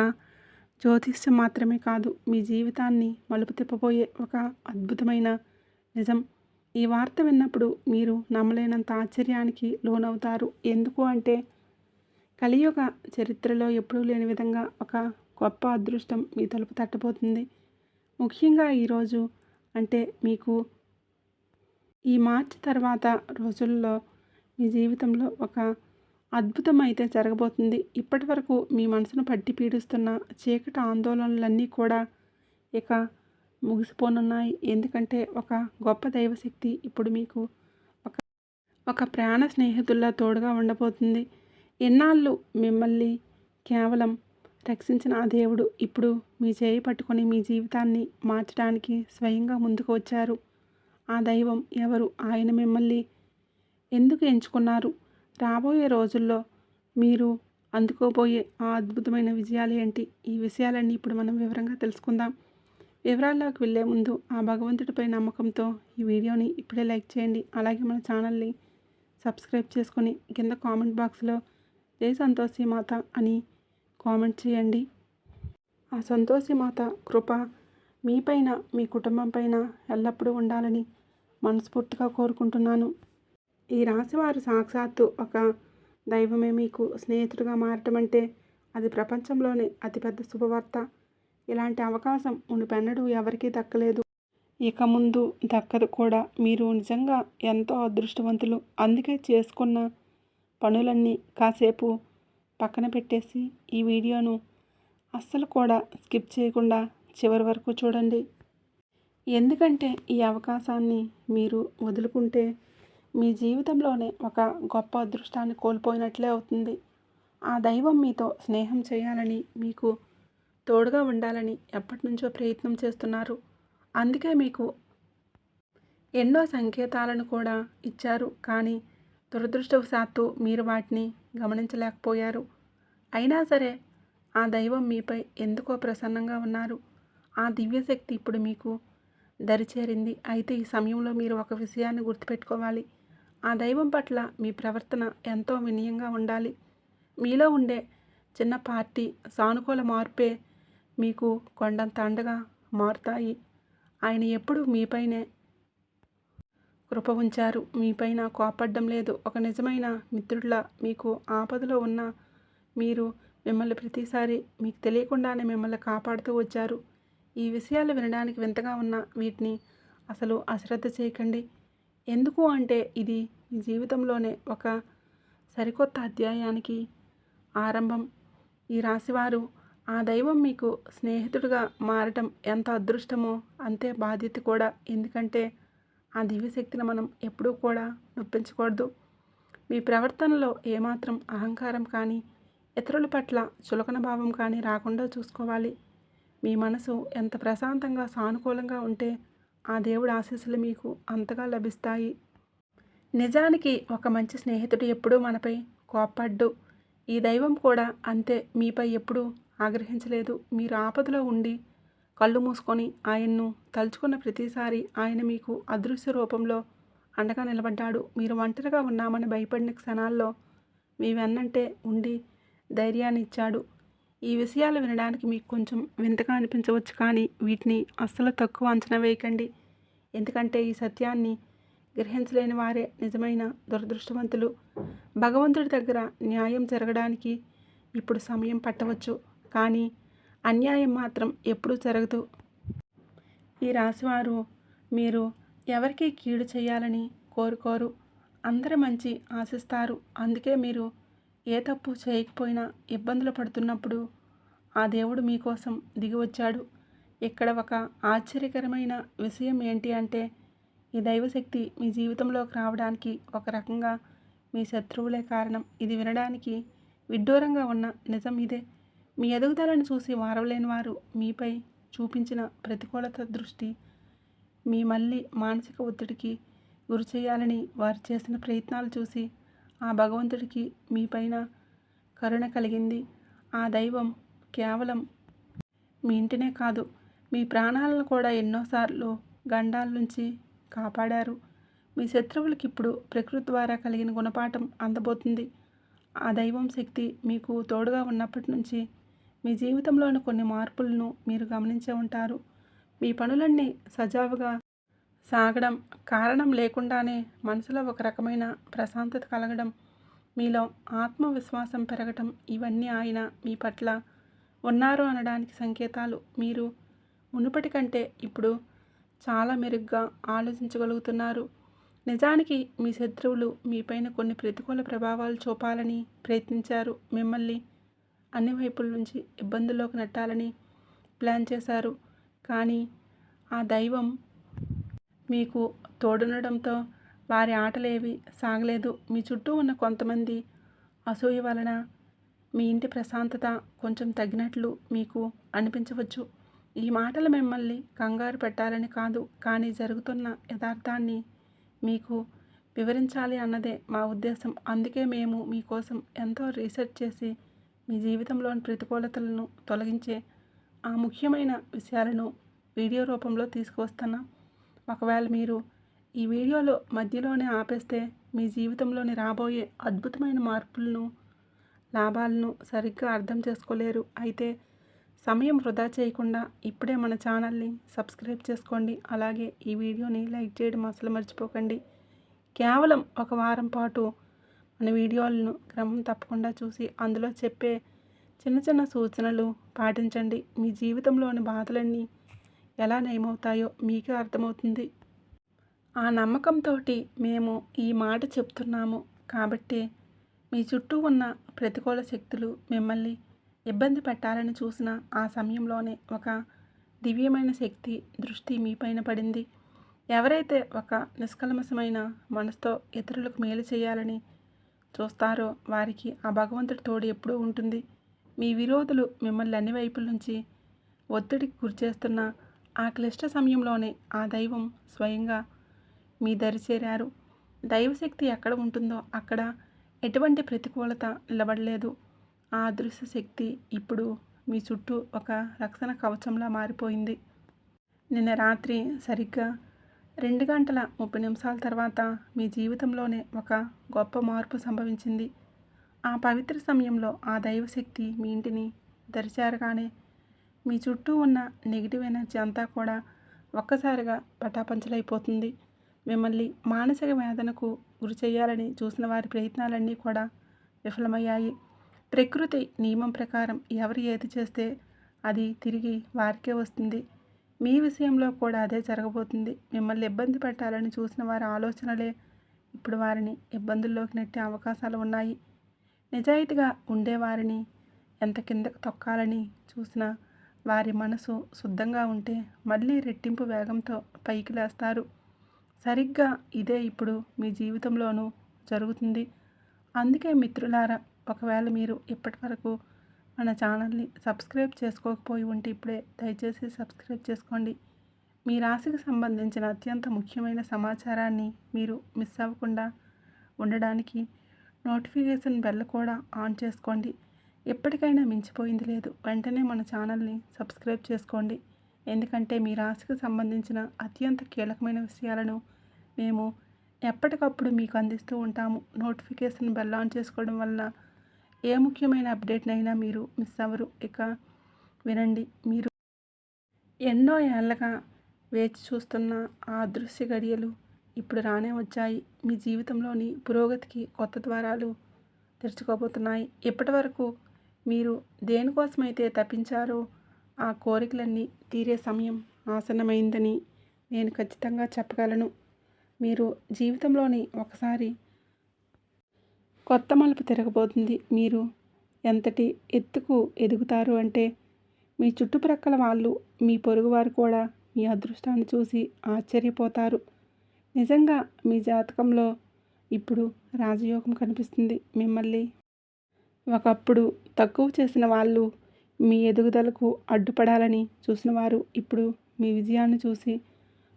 జ్యోతిష్యం మాత్రమే కాదు, మీ జీవితాన్ని మలుపు తిప్పబోయే ఒక అద్భుతమైన నిజం. ఈ వార్త విన్నప్పుడు మీరు నమ్మలేనంత ఆశ్చర్యానికి లోనవుతారు. ఎందుకు అంటే కలియుగ చరిత్రలో ఎప్పుడూ లేని విధంగా ఒక గొప్ప అదృష్టం మీ తలుపు తట్టబోతుంది. ముఖ్యంగా ఈరోజు అంటే మీకు ఈ మార్చి తర్వాత రోజుల్లో మీ జీవితంలో ఒక అద్భుతం అయితే జరగబోతుంది. ఇప్పటి వరకు మీ మనసును పట్టి పీడిస్తున్న చీకటి ఆందోళనలన్నీ కూడా ఇక ముగిసిపోనున్నాయి. ఎందుకంటే ఒక గొప్ప దైవశక్తి ఇప్పుడు మీకు ఒక ఒక ప్రాణ స్నేహితుల్లా తోడుగా ఉండబోతుంది. ఎన్నాళ్ళు మిమ్మల్ని కేవలం రక్షించిన ఆ దేవుడు ఇప్పుడు మీ చేయి పట్టుకొని మీ జీవితాన్ని మార్చడానికి స్వయంగా ముందుకు వచ్చారు. ఆ దైవం ఎవరు? ఆయన మిమ్మల్ని ఎందుకు ఎంచుకున్నారు? రాబోయే రోజుల్లో మీరు అందుకోబోయే ఆ అద్భుతమైన విజయాలు ఏంటి? ఈ విషయాలన్నీ ఇప్పుడు మనం వివరంగా తెలుసుకుందాం. వివరాల్లోకి వెళ్ళే ముందు ఆ భగవంతుడిపై నమ్మకంతో ఈ వీడియోని ఇప్పుడే లైక్ చేయండి. అలాగే మన ఛానల్ని సబ్స్క్రైబ్ చేసుకొని కింద కామెంట్ బాక్స్లో జై సంతోషి మాత అని కామెంట్ చేయండి. ఆ సంతోషి మాత కృప మీపైన, మీ కుటుంబం పైన ఎల్లప్పుడూ ఉండాలని మనస్ఫూర్తిగా కోరుకుంటున్నాను. ఈ రాశివారు సాక్షాత్తు ఒక దైవమే మీకు స్నేహితుడిగా మారటం అంటే అది ప్రపంచంలోనే అతిపెద్ద శుభవార్త. ఇలాంటి అవకాశం మునుపెన్నడూ ఎవరికీ దక్కలేదు, ఇక ముందు దక్కదు కూడా. మీరు నిజంగా ఎంతో అదృష్టవంతులు. అందుకే చేసుకున్న పనులన్నీ కాసేపు పక్కన పెట్టేసి ఈ వీడియోను అస్సలు కూడా స్కిప్ చేయకుండా చివరి వరకు చూడండి. ఎందుకంటే ఈ అవకాశాన్ని మీరు వదులుకుంటే మీ జీవితంలోనే ఒక గొప్ప అదృష్టాన్ని కోల్పోయినట్లే అవుతుంది. ఆ దైవం మీతో స్నేహం చేయాలని, మీకు తోడుగా ఉండాలని ఎప్పటి నుంచో ప్రయత్నం చేస్తున్నారు. అందుకే మీకు ఎన్నో సంకేతాలను కూడా ఇచ్చారు. కానీ దురదృష్టవశాత్తు మీరు వాటిని గమనించలేకపోయారు. అయినా సరే ఆ దైవం మీపై ఎందుకో ప్రసన్నంగా ఉన్నారు. ఆ దివ్యశక్తి ఇప్పుడు మీకు దరిచేరింది. అయితే ఈ సమయంలో మీరు ఒక విషయాన్ని గుర్తుపెట్టుకోవాలి. ఆ దైవం పట్ల మీ ప్రవర్తన ఎంతో వినయంగా ఉండాలి. మీలో ఉండే చిన్న పార్టీ సానుకూల మార్పే మీకు కొండంత అండగా మారుతాయి. ఆయన ఎప్పుడూ మీపైనే కృప ఉంచారు. మీపైన కోపడ్డం లేదు. ఒక నిజమైన మిత్రుడిలా మీకు ఆపదలో ఉన్న మీరు మిమ్మల్ని ప్రతిసారి మీకు తెలియకుండానే మిమ్మల్ని కాపాడుతూ వచ్చారు. ఈ విషయాలు వినడానికి వింతగా ఉన్న వీటిని అసలు అశ్రద్ధ చేయకండి. ఎందుకు అంటే ఇది మీ జీవితంలోనే ఒక సరికొత్త అధ్యాయానికి ఆరంభం. ఈ రాశివారు ఆ దైవం మీకు స్నేహితుడిగా మారటం ఎంత అదృష్టమో అంతే బాధ్యత కూడా. ఎందుకంటే ఆ దివ్యశక్తిని మనం ఎప్పుడూ కూడా నొప్పించకూడదు. మీ ప్రవర్తనలో ఏమాత్రం అహంకారం కానీ ఇతరుల పట్ల చులకన భావం కానీ రాకుండా చూసుకోవాలి. మీ మనసు ఎంత ప్రశాంతంగా సానుకూలంగా ఉంటే ఆ దేవుడి ఆశీస్సులు మీకు అంతగా లభిస్తాయి. నిజానికి ఒక మంచి స్నేహితుడు ఎప్పుడూ మనపై కోప్పడ్డు. ఈ దైవం కూడా అంతే, మీపై ఎప్పుడూ ఆగ్రహించలేదు. మీరు ఆపదలో ఉండి కళ్ళు మూసుకొని ఆయన్ను తలుచుకున్న ప్రతిసారి ఆయన మీకు అదృశ్య రూపంలో అండగా నిలబడ్డాడు. మీరు ఒంటరిగా ఉన్నామని భయపడిన క్షణాల్లో మీ వెన్నంటే ఉండి ధైర్యాన్ని ఇచ్చాడు. ఈ విషయాలు వినడానికి మీకు కొంచెం వింతగా అనిపించవచ్చు, కానీ వీటిని అస్సలు తక్కువ అంచనా వేయకండి. ఎందుకంటే ఈ సత్యాన్ని గ్రహించలేని వారే నిజమైన దురదృష్టవంతులు. భగవంతుడి దగ్గర న్యాయం జరగడానికి ఇప్పుడు సమయం పట్టవచ్చు, కానీ అన్యాయం మాత్రం ఎప్పుడూ జరగదు. ఈ రాశివారు మీరు ఎవరికీ కీడు చేయాలని కోరుకోరు. అందరి మంచి ఆశిస్తారు. అందుకే మీరు ఏ తప్పు చేయకపోయినా ఇబ్బందులు పడుతున్నప్పుడు ఆ దేవుడు మీకోసం దిగి వచ్చాడు. ఇక్కడ ఒక ఆశ్చర్యకరమైన విషయం ఏంటి అంటే ఈ దైవశక్తి మీ జీవితంలోకి రావడానికి ఒక రకంగా మీ శత్రువులే కారణం. ఇది వినడానికి విడ్డూరంగా ఉన్న నిజం ఇదే. మీ ఎదుగుదలను చూసి వారవలేని వారు మీపై చూపించిన ప్రతికూలత దృష్టి మీ మళ్ళీ మానసిక ఒత్తిడికి గురి చేయాలని వారు చేసిన ప్రయత్నాలు చూసి ఆ భగవంతుడికి మీపైన కరుణ కలిగింది. ఆ దైవం కేవలం మీ ఇంటినే కాదు, మీ ప్రాణాలను కూడా ఎన్నోసార్లు గండాల నుంచి కాపాడారు. మీ శత్రువులకి ఇప్పుడు ప్రకృతి ద్వారా కలిగిన గుణపాఠం అందబోతుంది. ఆ దైవం శక్తి మీకు తోడుగా ఉన్నప్పటి నుంచి మీ జీవితంలోని కొన్ని మార్పులను మీరు గమనించే ఉంటారు. మీ పనులన్నీ సజావుగా సాగడం, కారణం లేకుండానే మనసులో ఒక రకమైన ప్రశాంతత కలగడం, మీలో ఆత్మవిశ్వాసం పెరగటం, ఇవన్నీ ఆయన మీ పట్ల ఉన్నారు అనడానికి సంకేతాలు. మీరు మునుపటి కంటే ఇప్పుడు చాలా మెరుగ్గా ఆలోచించగలుగుతున్నారు. నిజానికి మీ శత్రువులు మీపైన కొన్ని ప్రతికూల ప్రభావాలు చూపాలని ప్రయత్నించారు. మిమ్మల్ని అన్ని వైపుల నుంచి ఇబ్బందుల్లోకి నెట్టాలని ప్లాన్ చేశారు. కానీ ఆ దైవం మీకు తోడుండడంతో వారి ఆటలేవి సాగలేదు. మీ చుట్టూ ఉన్న కొంతమంది అసూయ వలన మీ ఇంటి ప్రశాంతత కొంచెం తగ్గినట్లు మీకు అనిపించవచ్చు. ఈ మాటలు మిమ్మల్ని కంగారు పెట్టాలని కాదు, కానీ జరుగుతున్న యథార్థాన్ని మీకు వివరించాలి అన్నదే మా ఉద్దేశం. అందుకే మేము మీకోసం ఎంతో రీసెర్చ్ చేసి మీ జీవితంలోని ప్రతికూలతలను తొలగించే ఆ ముఖ్యమైన విషయాలను వీడియో రూపంలో తీసుకువస్తున్నాం. ఒకవేళ మీరు ఈ వీడియోలో మధ్యలోనే ఆపేస్తే మీ జీవితంలోని రాబోయే అద్భుతమైన మార్పులను, లాభాలను సరిగ్గా అర్థం చేసుకోలేరు. అయితే సమయం వృధా చేయకుండా ఇప్పుడే మన ఛానల్ని సబ్స్క్రైబ్ చేసుకోండి. అలాగే ఈ వీడియోని లైక్ చేయడం అసలు మర్చిపోకండి. కేవలం ఒక వారం పాటు మన వీడియోలను క్రమం తప్పకుండా చూసి అందులో చెప్పే చిన్న చిన్న సూచనలు పాటించండి. మీ జీవితంలోని బాధలన్నీ ఎలా నయమవుతాయో మీకే అర్థమవుతుంది. ఆ నమ్మకంతో మేము ఈ మాట చెప్తున్నాము. కాబట్టి మీ చుట్టూ ఉన్న ప్రతికూల శక్తులు మిమ్మల్ని ఇబ్బంది పెట్టాలని చూసిన ఆ సమయంలోనే ఒక దివ్యమైన శక్తి దృష్టి మీపైన పడింది. ఎవరైతే ఒక నిష్కల్మషమైన మనసుతో ఇతరులకు మేలు చేయాలని చూస్తారో వారికి ఆ భగవంతుడి తోడు ఎప్పుడూ ఉంటుంది. మీ విరోధులు మిమ్మల్ని అన్ని వైపుల నుంచి ఒత్తిడికి గురిచేస్తున్న ఆ క్లిష్ట సమయంలోనే ఆ దైవం స్వయంగా మీ దరి చేరారు. దైవశక్తి ఎక్కడ ఉంటుందో అక్కడ ఎటువంటి ప్రతికూలత నిలబడలేదు. ఆ అదృశ్య శక్తి ఇప్పుడు మీ చుట్టూ ఒక రక్షణ కవచంలా మారిపోయింది. నిన్న రాత్రి సరిగ్గా 2:30 తర్వాత మీ జీవితంలోనే ఒక గొప్ప మార్పు సంభవించింది. ఆ పవిత్ర సమయంలో ఆ దైవశక్తి మీ ఇంటిని దరిచేరగానే మీ చుట్టూ ఉన్న నెగిటివ్ ఎనర్జీ అంతా కూడా ఒక్కసారిగా పటాపంచలైపోతుంది. మిమ్మల్ని మానసిక వేదనకు గురి చేయాలని చూసిన వారి ప్రయత్నాలన్నీ కూడా విఫలమయ్యాయి. ప్రకృతి నియమం ప్రకారం ఎవరు ఏది చేస్తే అది తిరిగి వారికే వస్తుంది. మీ విషయంలో కూడా అదే జరగబోతుంది. మిమ్మల్ని ఇబ్బంది పెట్టాలని చూసిన వారి ఆలోచనలే ఇప్పుడు వారిని ఇబ్బందుల్లోకి నెట్టే అవకాశాలు ఉన్నాయి. నిజాయితీగా ఉండేవారిని ఎంత కిందకు తొక్కాలని చూసినా వారి మనసు శుద్ధంగా ఉంటే మళ్ళీ రెట్టింపు వేగంతో పైకి లేస్తారు. సరిగ్గా ఇదే ఇప్పుడు మీ జీవితంలోనూ జరుగుతుంది. అందుకే మిత్రులారా, ఒకవేళ మీరు ఇప్పటి వరకు మన ఛానల్ని సబ్స్క్రైబ్ చేసుకోకపోయి ఉంటే ఇప్పుడే దయచేసి సబ్స్క్రైబ్ చేసుకోండి. మీ రాశికి సంబంధించిన అత్యంత ముఖ్యమైన సమాచారాన్ని మీరు మిస్ అవ్వకుండా ఉండడానికి నోటిఫికేషన్ బెల్ కూడా ఆన్ చేసుకోండి. ఎప్పటికైనా మించిపోయింది లేదు. వెంటనే మన ఛానల్ని సబ్స్క్రైబ్ చేసుకోండి. ఎందుకంటే మీ రాశికి సంబంధించిన అత్యంత కీలకమైన విషయాలను మేము ఎప్పటికప్పుడు మీకు అందిస్తూ ఉంటాము. నోటిఫికేషన్ బెల్ ఆన్ చేసుకోవడం వల్ల ఏ ముఖ్యమైన అప్డేట్నైనా మీరు మిస్ అవ్వరు. ఇక వినండి. మీరు ఎన్నో ఏళ్ళగా వేచి చూస్తున్న ఆ అదృశ్య గడియలు ఇప్పుడు రానే వచ్చాయి. మీ జీవితంలోని పురోగతికి కొత్త ద్వారాలు తెరుచుకోబోతున్నాయి. ఇప్పటి వరకు మీరు దేనికోసమైతే తప్పించారో ఆ కోరికలన్నీ తీరే సమయం ఆసన్నమైందని నేను ఖచ్చితంగా చెప్పగలను. మీరు జీవితంలోని ఒకసారి కొత్త మలుపు తిరగబోతుంది. మీరు ఎంతటి ఎత్తుకు ఎదుగుతారు అంటే మీ చుట్టుప్రక్కల వాళ్ళు, మీ పొరుగువారు కూడా మీ అదృష్టాన్ని చూసి ఆశ్చర్యపోతారు. నిజంగా మీ జాతకంలో ఇప్పుడు రాజయోగం కనిపిస్తుంది. మిమ్మల్ని ఒకప్పుడు తక్కువ చేసిన వాళ్ళు, మీ ఎదుగుదలకు అడ్డుపడాలని చూసిన వారు ఇప్పుడు మీ విజయాన్ని చూసి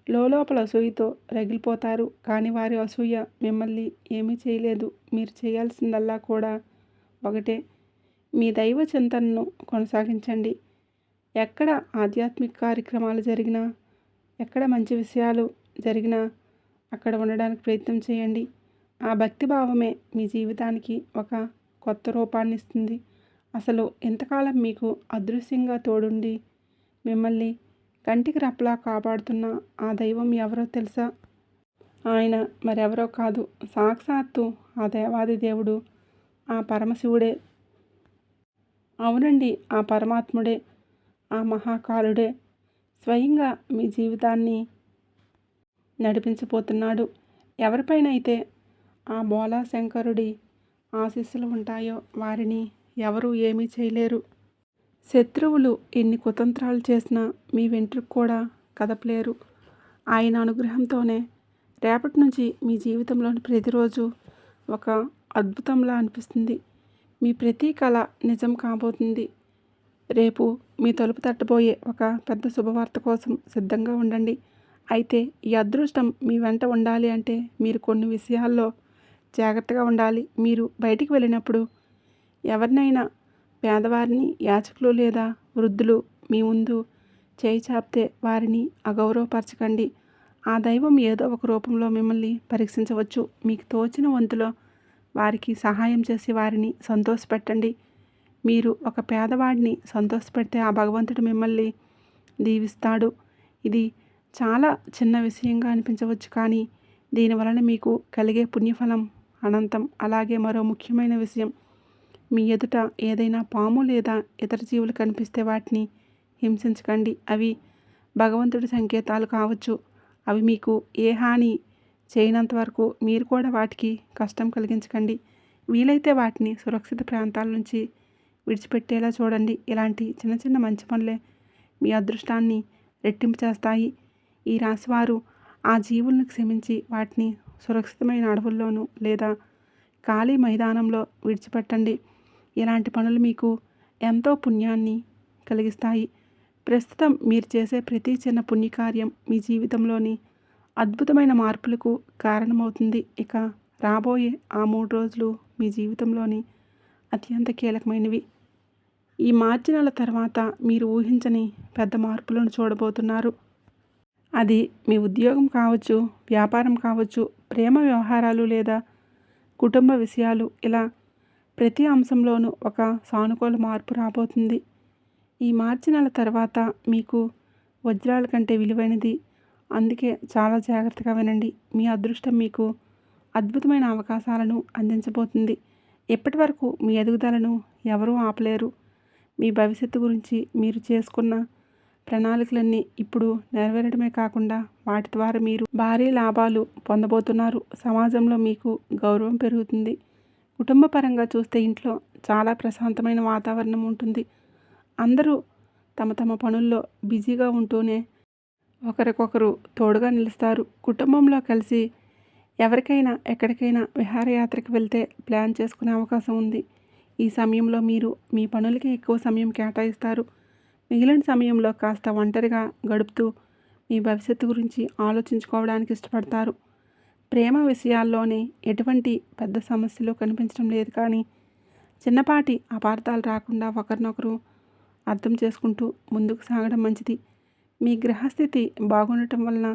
లోపల అసూయతో రగిలిపోతారు. కానీ వారి అసూయ మిమ్మల్ని ఏమీ చేయలేదు. మీరు చేయాల్సిందల్లా కూడా ఒకటే, మీ దైవ చింతనను కొనసాగించండి. ఎక్కడ ఆధ్యాత్మిక కార్యక్రమాలు జరిగినా, ఎక్కడ మంచి విషయాలు జరిగినా అక్కడ ఉండడానికి ప్రయత్నం చేయండి. ఆ భక్తిభావమే మీ జీవితానికి ఒక కొత్త రూపాన్ని ఇస్తుంది. అసలు ఎంతకాలం మీకు అదృశ్యంగా తోడుండి మిమ్మల్ని కంటికి రెప్పలా కాపాడుతున్న ఆ దైవం ఎవరో తెలుసా? ఆయన మరెవరో కాదు, సాక్షాత్తు ఆ దేవాది దేవుడు, ఆ పరమశివుడే. అవునండి, ఆ పరమాత్ముడే, ఆ మహాకాలుడే స్వయంగా మీ జీవితాన్ని నడిపించబోతున్నాడు. ఎవరిపైనైతే ఆ బోలా శంకరుడి ఆశీస్సులు ఉంటాయో వారిని ఎవరూ ఏమీ చేయలేరు. శత్రువులు ఎన్ని కుతంత్రాలు చేసినా మీ వెంట్రుకు కూడా కదపలేరు. ఆయన అనుగ్రహంతోనే రేపటి నుంచి మీ జీవితంలోని ప్రతిరోజు ఒక అద్భుతంలా అనిపిస్తుంది. మీ ప్రతి కళ నిజం కాబోతుంది. రేపు మీ తలుపు తట్టబోయే ఒక పెద్ద శుభవార్త కోసం సిద్ధంగా ఉండండి. అయితే ఈ అదృష్టం మీ వెంట ఉండాలి అంటే మీరు కొన్ని విషయాల్లో జాగ్రత్తగా ఉండాలి. మీరు బయటికి వెళ్ళినప్పుడు ఎవరినైనా, పేదవారిని, యాచకులు లేదా వృద్ధులు మీ ముందు చేయి చాపితే వారిని అగౌరవపరచకండి. ఆ దైవం ఏదో ఒక రూపంలో మిమ్మల్ని పరీక్షించవచ్చు. మీకు తోచిన వంతులో వారికి సహాయం చేసి వారిని సంతోషపెట్టండి. మీరు ఒక పేదవాడిని సంతోషపెడితే ఆ భగవంతుడు మిమ్మల్ని దీవిస్తాడు. ఇది చాలా చిన్న విషయంగా అనిపించవచ్చు, కానీ దీనివలన మీకు కలిగే పుణ్యఫలం అనంతం. అలాగే మరో ముఖ్యమైన విషయం, మీ ఎదుట ఏదైనా పాము లేదా ఇతర జీవులు కనిపిస్తే వాటిని హింసించకండి. అవి భగవంతుడి సంకేతాలు కావచ్చు. అవి మీకు ఏ హాని చేయనంత వరకు మీరు కూడా వాటికి కష్టం కలిగించకండి. వీలైతే వాటిని సురక్షిత ప్రాంతాల నుంచి విడిచిపెట్టేలా చూడండి. ఇలాంటి చిన్న చిన్న మంచి పనులే మీ అదృష్టాన్ని రెట్టింపు చేస్తాయి. ఈ రాశివారు ఆ జీవులను క్షమించి వాటిని సురక్షితమైన అడవుల్లోనూ లేదా ఖాళీ మైదానంలో విడిచిపెట్టండి. ఇలాంటి పనులు మీకు ఎంతో పుణ్యాన్ని కలిగిస్తాయి. ప్రస్తుతం మీరు చేసే ప్రతి చిన్న పుణ్యకార్యం మీ జీవితంలోని అద్భుతమైన మార్పులకు కారణమవుతుంది. ఇక రాబోయే ఆ 3 రోజులు మీ జీవితంలోని అత్యంత కీలకమైనవి. ఈ మార్చి నెల తర్వాత మీరు ఊహించని పెద్ద మార్పులను చూడబోతున్నారు. అది మీ ఉద్యోగం కావచ్చు, వ్యాపారం కావచ్చు, ప్రేమ వ్యవహారాలు లేదా కుటుంబ విషయాలు. ఇలా ప్రతి అంశంలోనూ ఒక సానుకూల మార్పు రాబోతుంది. ఈ మార్చి నెల తర్వాత మీకు వజ్రాల కంటే విలువైనది. అందుకే చాలా జాగ్రత్తగా వినండి. మీ అదృష్టం మీకు అద్భుతమైన అవకాశాలను అందించబోతుంది. ఇప్పటి వరకు మీ ఎదుగుదలను ఎవరూ ఆపలేరు. మీ భవిష్యత్తు గురించి మీరు చేసుకున్న ప్రణాళికలన్నీ ఇప్పుడు నెరవేరడమే కాకుండా వాటి ద్వారా మీరు భారీ లాభాలు పొందబోతున్నారు. సమాజంలో మీకు గౌరవం పెరుగుతుంది. కుటుంబ పరంగా చూస్తే ఇంట్లో చాలా ప్రశాంతమైన వాతావరణం ఉంటుంది. అందరూ తమ తమ పనుల్లో బిజీగా ఉంటూనే ఒకరికొకరు తోడుగా నిలుస్తారు. కుటుంబంలో కలిసి ఎవరికైనా ఎక్కడికైనా విహారయాత్రకు వెళ్తే ప్లాన్ చేసుకునే అవకాశం ఉంది. ఈ సమయంలో మీరు మీ పనులకి ఎక్కువ సమయం కేటాయిస్తారు. మిగిలిన సమయంలో కాస్త ఒంటరిగా గడుపుతూ మీ భవిష్యత్తు గురించి ఆలోచించుకోవడానికి ఇష్టపడతారు. ప్రేమ విషయాల్లోనే ఎటువంటి పెద్ద సమస్యలు కనిపించడం లేదు, కానీ చిన్నపాటి అపార్థాలు రాకుండా ఒకరినొకరు అర్థం చేసుకుంటూ ముందుకు సాగడం మంచిది. మీ గ్రహస్థితి బాగుండటం వలన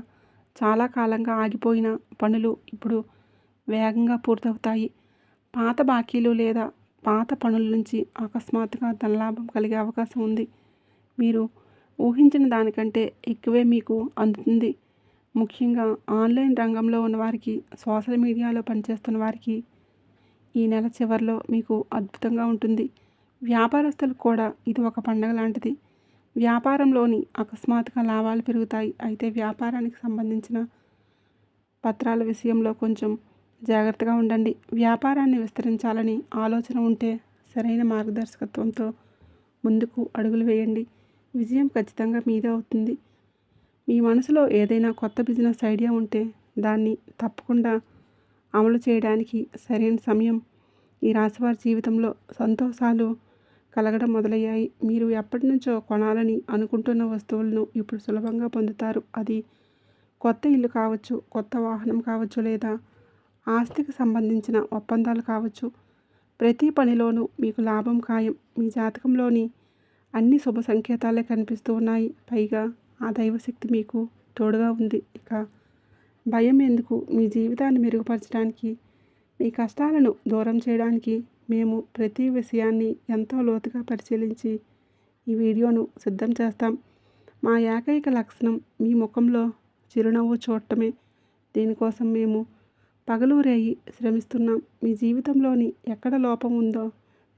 చాలా కాలంగా ఆగిపోయిన పనులు ఇప్పుడు వేగంగా పూర్తవుతాయి. పాత బాకీలు లేదా పాత పనుల నుంచి అకస్మాత్తుగా ధనలాభం కలిగే అవకాశం ఉంది. మీరు ఊహించిన దానికంటే ఎక్కువే మీకు అందుతుంది. ముఖ్యంగా ఆన్లైన్ రంగంలో ఉన్నవారికి, సోషల్ మీడియాలో పనిచేస్తున్న వారికి ఈ నెల చివరిలో మీకు అద్భుతంగా ఉంటుంది. వ్యాపారస్తులకు కూడా ఇది ఒక పండగ లాంటిది. వ్యాపారంలోని అకస్మాత్తుగా లాభాలు పెరుగుతాయి. అయితే వ్యాపారానికి సంబంధించిన పత్రాల విషయంలో కొంచెం జాగ్రత్తగా ఉండండి. వ్యాపారాన్ని విస్తరించాలని ఆలోచన ఉంటే సరైన మార్గదర్శకత్వంతో ముందుకు అడుగులు వేయండి. విజయం ఖచ్చితంగా మీదే అవుతుంది. మీ మనసులో ఏదైనా కొత్త బిజినెస్ ఐడియా ఉంటే దాన్ని తప్పకుండా అమలు చేయడానికి సరైన సమయం. ఈ రాశివారి జీవితంలో సంతోషాలు కలగడం మొదలయ్యాయి. మీరు ఎప్పటి నుంచో కొనాలని అనుకుంటున్న వస్తువులను ఇప్పుడు సులభంగా పొందుతారు. అది కొత్త ఇల్లు కావచ్చు, కొత్త వాహనం కావచ్చు, లేదా ఆస్తికి సంబంధించిన ఒప్పందాలు కావచ్చు. ప్రతి పనిలోనూ మీకు లాభం ఖాయం. మీ జాతకంలోని అన్ని శుభ సంకేతాలే కనిపిస్తూ ఉన్నాయి. పైగా ఆ దైవశక్తి మీకు తోడుగా ఉంది. ఇక భయం ఎందుకు? మీ జీవితాన్ని మెరుగుపరచడానికి, మీ కష్టాలను దూరం చేయడానికి మేము ప్రతి విషయాన్ని ఎంతో లోతుగా పరిశీలించి ఈ వీడియోను సిద్ధం చేస్తాం. మా ఏకైక లక్షణం మీ ముఖంలో చిరునవ్వు చూడటమే. దీనికోసం మేము పగలు రేయి శ్రమిస్తున్నాం. మీ జీవితంలోని ఎక్కడ లోపం ఉందో,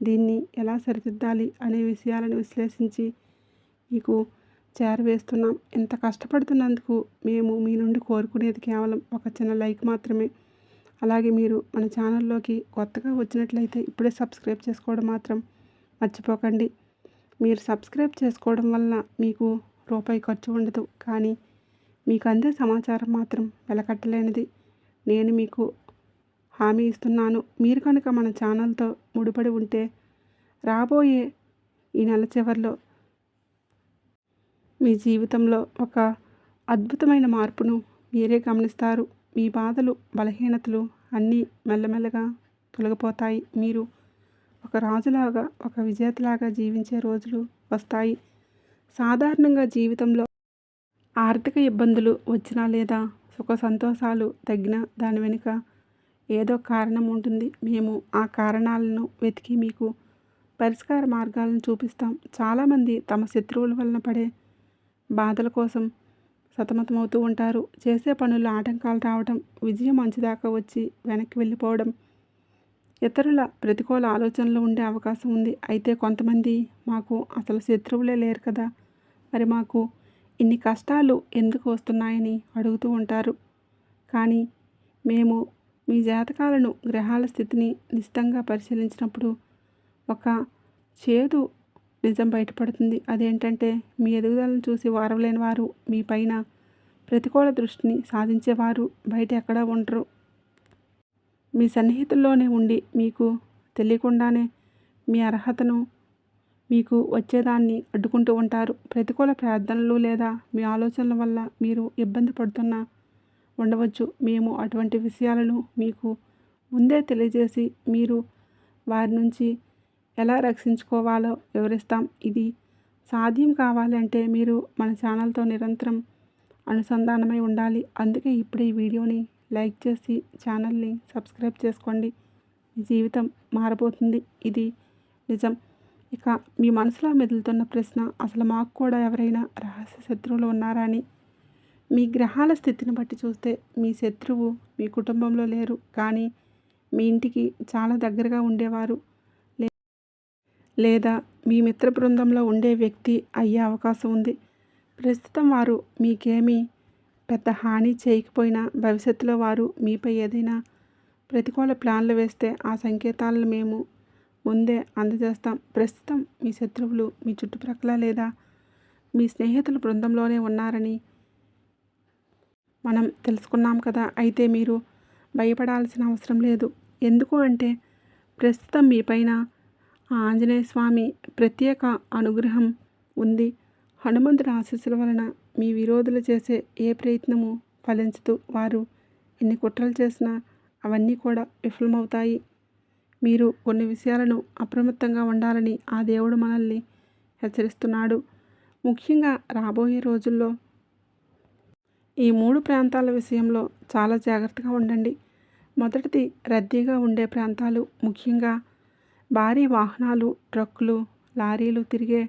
దీన్ని ఎలా సరిదిద్దాలి అనే విషయాలను విశ్లేషించి మీకు చేరవేస్తున్నాం. ఇంత కష్టపడుతున్నందుకు మేము మీ నుండి కోరుకునేది కేవలం ఒక చిన్న లైక్ మాత్రమే. అలాగే మీరు మన ఛానల్లోకి కొత్తగా వచ్చినట్లయితే ఇప్పుడే సబ్స్క్రైబ్ చేసుకోవడం మాత్రం మర్చిపోకండి. మీరు సబ్స్క్రైబ్ చేసుకోవడం వలన మీకు రూపాయి ఖర్చు ఉండదు, కానీ మీకు అందే సమాచారం మాత్రం వెలకట్టలేనిది. నేను మీకు హామీ ఇస్తున్నాను. మీరు కనుక మన ఛానల్తో ముడిపడి ఉంటే రాబోయే ఈ నెల చివరిలో మీ జీవితంలో ఒక అద్భుతమైన మార్పును మీరే గమనిస్తారు. మీ బాధలు, బలహీనతలు అన్నీ మెల్లమెల్లగా తొలగిపోతాయి. మీరు ఒక రాజులాగా, ఒక విజేతలాగా జీవించే రోజులు వస్తాయి. సాధారణంగా జీవితంలో ఆర్థిక ఇబ్బందులు వచ్చినా లేదా సుఖ సంతోషాలు తగ్గినా దాని వెనుక ఏదో కారణం ఉంటుంది. మేము ఆ కారణాలను వెతికి మీకు పరిష్కార మార్గాలను చూపిస్తాం. చాలామంది తమ శత్రువుల వలన పడే బాధల కోసం సతమతమవుతూ ఉంటారు. చేసే పనుల్లో ఆటంకాలు రావడం, విజయం అంచుదాకా వచ్చి వెనక్కి వెళ్ళిపోవడం, ఇతరుల ప్రతికూల ఆలోచనలు ఉండే అవకాశం ఉంది. అయితే కొంతమంది మాకు అసలు శత్రువులే లేరు కదా, మరి మాకు ఇన్ని కష్టాలు ఎందుకు వస్తున్నాయని అడుగుతూ ఉంటారు. కానీ మేము మీ జాతకాలను, గ్రహాల స్థితిని నిశితంగా పరిశీలించినప్పుడు ఒక చేదు నిజం బయటపడుతుంది. అదేంటంటే మీ ఎదుగుదలను చూసి వారవలేని వారు, మీ పైన ప్రతికూల దృష్టిని సాధించేవారు బయట ఎక్కడా ఉండరు. మీ సన్నిహితుల్లోనే ఉండి మీకు తెలియకుండానే మీ అర్హతను, మీకు వచ్చేదాన్ని అడ్డుకుంటూ ఉంటారు. ప్రతికూల ప్రార్థనలు లేదా మీ ఆలోచనల వల్ల మీరు ఇబ్బంది పడుతున్నా ఉండవచ్చు. మేము అటువంటి విషయాలను మీకు ముందే తెలియజేసి మీరు వారి నుంచి ఎలా రక్షించుకోవాలో వివరిస్తాం. ఇది సాధ్యం కావాలంటే మీరు మన ఛానల్తో నిరంతరం అనుసంధానమై ఉండాలి. అందుకే ఇప్పుడే ఈ వీడియోని లైక్ చేసి ఛానల్ని సబ్స్క్రైబ్ చేసుకోండి. మీ జీవితం మారబోతుంది. ఇది నిజం. ఇక మీ మనసులో మెదులుతున్న ప్రశ్న, అసలు మాకు కూడా ఎవరైనా రహస్య శత్రువులు ఉన్నారా అని. మీ గ్రహాల స్థితిని బట్టి చూస్తే మీ శత్రువు మీ కుటుంబంలో లేరు, కానీ మీ ఇంటికి చాలా దగ్గరగా ఉండేవారు లేదా మీ మిత్ర బృందంలో ఉండే వ్యక్తి అయ్యే అవకాశం ఉంది. ప్రస్తుతం వారు మీకేమీ పెద్ద హాని చేయకపోయినా భవిష్యత్తులో వారు మీపై ఏదైనా ప్రతికూల ప్లాన్లు వేస్తే ఆ సంకేతాలను మేము ముందే అందజేస్తాం. ప్రస్తుతం మీ శత్రువులు మీ చుట్టుప్రక్కల లేదా మీ స్నేహితుల బృందంలోనే ఉన్నారని మనం తెలుసుకున్నాం కదా. అయితే మీరు భయపడాల్సిన అవసరం లేదు. ఎందుకు అంటే ప్రస్తుతం మీపైన ఆ ఆంజనేయ స్వామి ప్రత్యేక అనుగ్రహం ఉంది. హనుమంతుడి ఆశీస్సుల వలన మీ విరోధులు చేసే ఏ ప్రయత్నము ఫలించదు. వారు ఎన్ని కుట్రలు చేసినా అవన్నీ కూడా విఫలమవుతాయి. మీరు కొన్ని విషయాలను అప్రమత్తంగా ఉండాలని ఆ దేవుడు మనల్ని హెచ్చరిస్తున్నాడు. ముఖ్యంగా రాబోయే రోజుల్లో ఈ 3 ప్రాంతాల విషయంలో చాలా జాగ్రత్తగా ఉండండి. మొదటిది రద్దీగా ఉండే ప్రాంతాలు, ముఖ్యంగా భారీ వాహనాలు, ట్రక్కులు, లారీలు తిరిగే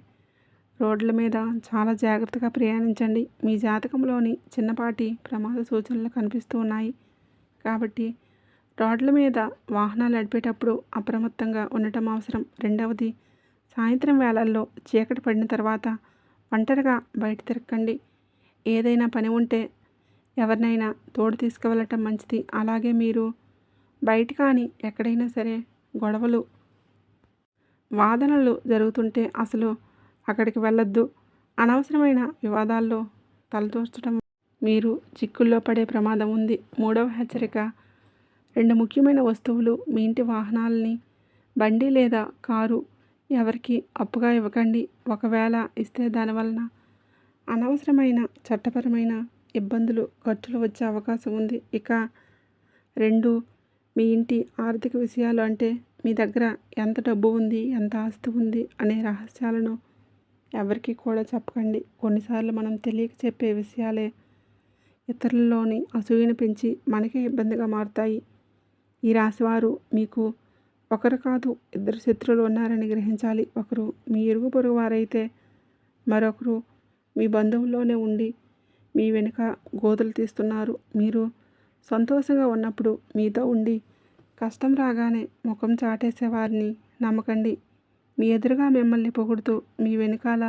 రోడ్ల మీద చాలా జాగ్రత్తగా ప్రయాణించండి. మీ జాతకంలోని చిన్నపాటి ప్రమాద సూచనలు కనిపిస్తూ ఉన్నాయి కాబట్టి రోడ్ల మీద వాహనాలు నడిపేటప్పుడు అప్రమత్తంగా ఉండటం అవసరం. రెండవది, సాయంత్రం వేళల్లో చీకటి పడిన తర్వాత ఒంటరిగా బయట తిరగండి. ఏదైనా పని ఉంటే ఎవరినైనా తోడు తీసుకువెళ్ళటం మంచిది. అలాగే మీరు బయట కానీ ఎక్కడైనా సరే గొడవలు, వాదనలు జరుగుతుంటే అసలు అక్కడికి వెళ్ళొద్దు. అనవసరమైన వివాదాల్లో తలదూర్చడం మీరు చిక్కుల్లో పడే ప్రమాదం ఉంది. మూడవ హెచ్చరిక, 2 ముఖ్యమైన వస్తువులు మీ ఇంటి వాహనాలని, బండి లేదా కారు ఎవరికి అప్పుగా ఇవ్వకండి. ఒకవేళ ఇస్తే దానివలన అనవసరమైన చట్టపరమైన ఇబ్బందులు, ఖర్చులు వచ్చే అవకాశం ఉంది. ఇక 2, మీ ఇంటి ఆర్థిక విషయాలు, అంటే మీ దగ్గర ఎంత డబ్బు ఉంది, ఎంత ఆస్తి ఉంది అనే రహస్యాలను ఎవరికి కూడా చెప్పకండి. కొన్నిసార్లు మనం తెలియక చెప్పే విషయాలే ఇతరులలోని అసూయను పెంచి మనకే ఇబ్బందిగా మారుతాయి. ఈ రాశివారు మీకు ఒకరు కాదు 2 శత్రువులు ఉన్నారని గ్రహించాలి. ఒకరు మీ ఇరుగు పొరుగు వారైతే మరొకరు మీ బంధువుల్లోనే ఉండి మీ వెనుక గోతులు తీస్తున్నారు. మీరు సంతోషంగా ఉన్నప్పుడు మీతో ఉండి కష్టం రాగానే ముఖం చాటేసే వారిని నమ్మకండి. మీ ఎదురుగా మిమ్మల్ని పొగుడుతూ మీ వెనుకాల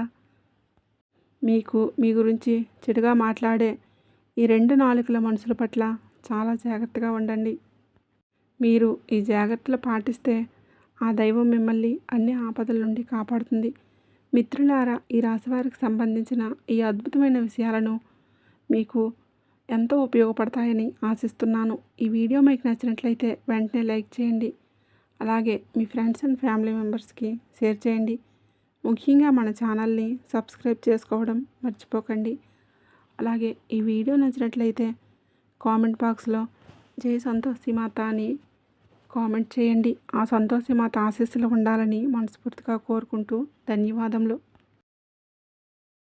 మీ గురించి చెడుగా మాట్లాడే ఈ 2 నాలుకల మనుషుల పట్ల చాలా జాగ్రత్తగా ఉండండి. మీరు ఈ జాగ్రత్తలు పాటిస్తే ఆ దైవం మిమ్మల్ని అన్ని ఆపదల నుండి కాపాడుతుంది. మిత్రులారా, ఈ రాశివారికి సంబంధించిన ఈ అద్భుతమైన విషయాలను మీకు ఎంతో ఉపయోగపడతాయని ఆశిస్తున్నాను. ఈ వీడియో మీకు నచ్చినట్లయితే వెంటనే లైక్ చేయండి. అలాగే మీ ఫ్రెండ్స్ అండ్ ఫ్యామిలీ మెంబర్స్కి షేర్ చేయండి. ముఖ్యంగా మన ఛానల్ని సబ్స్క్రైబ్ చేసుకోవడం మర్చిపోకండి. అలాగే ఈ వీడియో నచ్చినట్లయితే కామెంట్ బాక్స్లో జై సంతోషి మాత అని కామెంట్ చేయండి. ఆ సంతోషి మాత ఆశీస్సులు ఉండాలని మనస్ఫూర్తిగా కోరుకుంటూ ధన్యవాదములు.